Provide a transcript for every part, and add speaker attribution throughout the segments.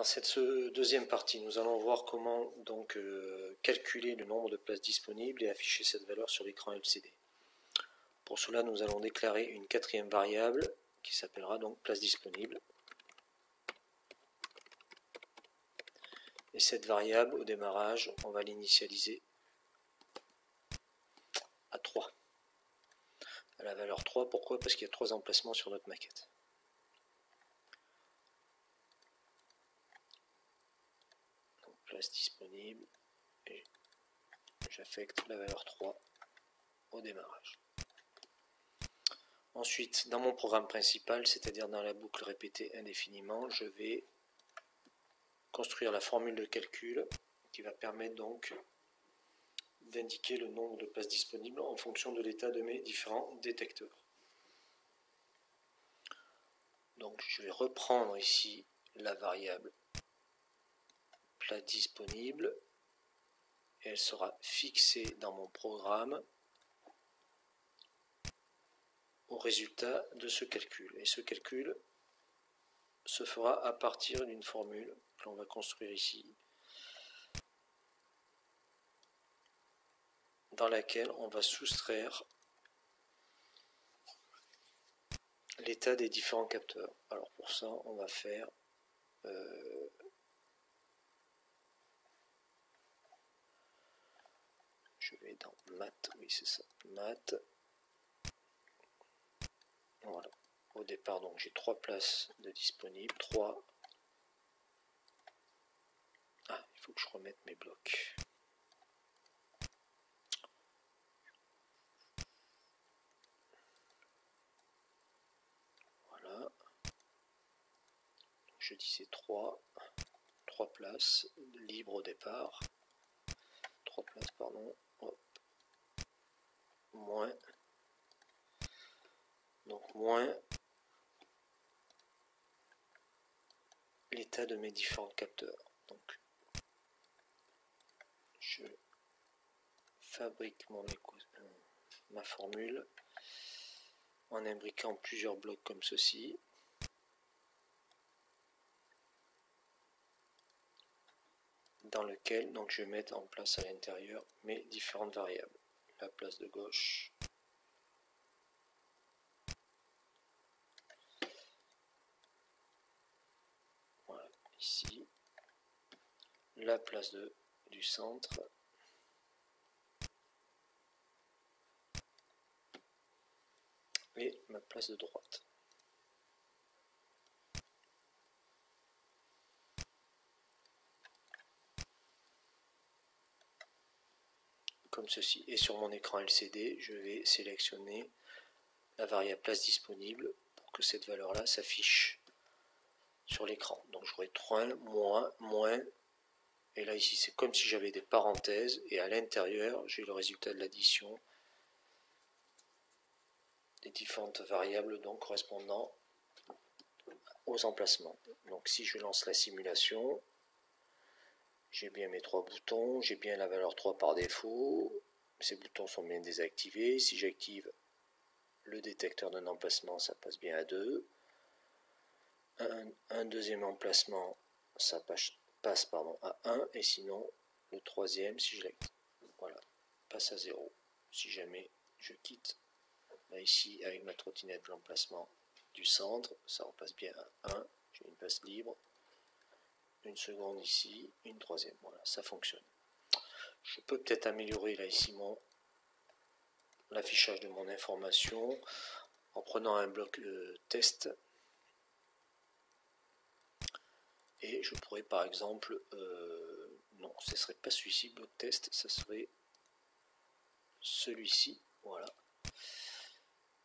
Speaker 1: Dans cette deuxième partie, nous allons voir comment donc calculer le nombre de places disponibles et afficher cette valeur sur l'écran LCD. Pour cela, nous allons déclarer une quatrième variable qui s'appellera donc place disponible. Et cette variable, au démarrage, on va l'initialiser à 3. À la valeur 3, pourquoi? Parce qu'il y a 3 emplacements sur notre maquette. Donc, place disponible, et j'affecte la valeur 3 au démarrage. Ensuite, dans mon programme principal, c'est-à-dire dans la boucle répétée indéfiniment, je vais construire la formule de calcul qui va permettre donc d'indiquer le nombre de places disponibles en fonction de l'état de mes différents détecteurs. Donc je vais reprendre ici la variable place disponible et elle sera fixée dans mon programme au résultat de ce calcul. Et ce calcul se fera à partir d'une formule que l'on va construire ici, dans laquelle on va soustraire l'état des différents capteurs. Alors pour ça, on va faire je vais dans maths, oui c'est ça, maths. Voilà. Au départ, donc j'ai 3 places de disponibles, 3. Ah, il faut que je remette mes blocs. Voilà. Je disais 3 places libres au départ. 3 places, pardon. Hop. Moins. Donc moins l'état de mes différents capteurs. Donc je fabrique ma formule en imbriquant plusieurs blocs comme ceci. Dans lequel donc je vais mettre en place à l'intérieur mes différentes variables. La place de gauche, voilà, ici, la place du centre, et ma place de droite. Comme ceci. Et sur mon écran LCD, je vais sélectionner la variable place disponible pour que cette valeur-là s'affiche sur l'écran. Donc j'aurai 3, moins, et là ici c'est comme si j'avais des parenthèses, et à l'intérieur j'ai le résultat de l'addition des différentes variables donc correspondant aux emplacements. Donc si je lance la simulation, j'ai bien mes 3 boutons, j'ai bien la valeur 3 par défaut, ces boutons sont bien désactivés. Si j'active le détecteur d'un emplacement, ça passe bien à 2. Un deuxième emplacement, ça passe à 1, et sinon le troisième, si je l'active, voilà, passe à 0. Si jamais je quitte, là ici avec ma trottinette de l'emplacement du centre, ça repasse bien à 1, j'ai une place libre. Une seconde ici, une troisième, voilà, ça fonctionne. Je peux peut-être améliorer là ici l'affichage de mon information en prenant un bloc test, et je pourrais par exemple, non, ce ne serait pas celui-ci, bloc test, ça serait celui-ci, voilà,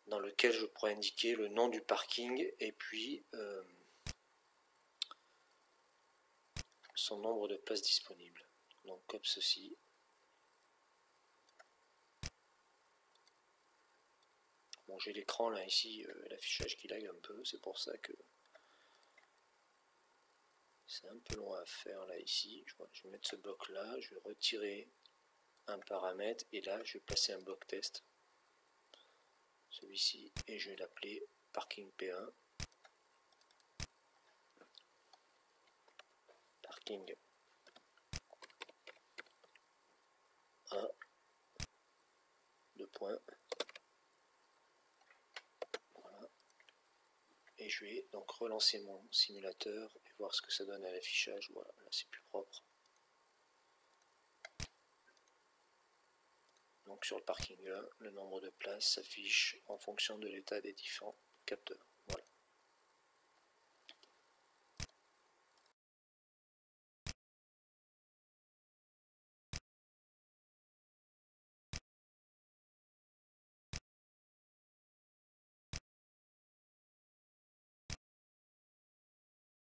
Speaker 1: dans lequel je pourrais indiquer le nom du parking et puis son nombre de places disponibles. Donc comme ceci. Bon, j'ai l'écran là ici, l'affichage qui lag un peu, c'est pour ça que c'est un peu long à faire là ici. Je vais mettre ce bloc là, je vais retirer un paramètre et là je vais placer un bloc test, celui-ci, et je vais l'appeler parking P1. parking 1, 2 points. Voilà. Et je vais donc relancer mon simulateur et voir ce que ça donne à l'affichage. Voilà, là c'est plus propre. Donc sur le parking 1, le nombre de places s'affiche en fonction de l'état des différents capteurs.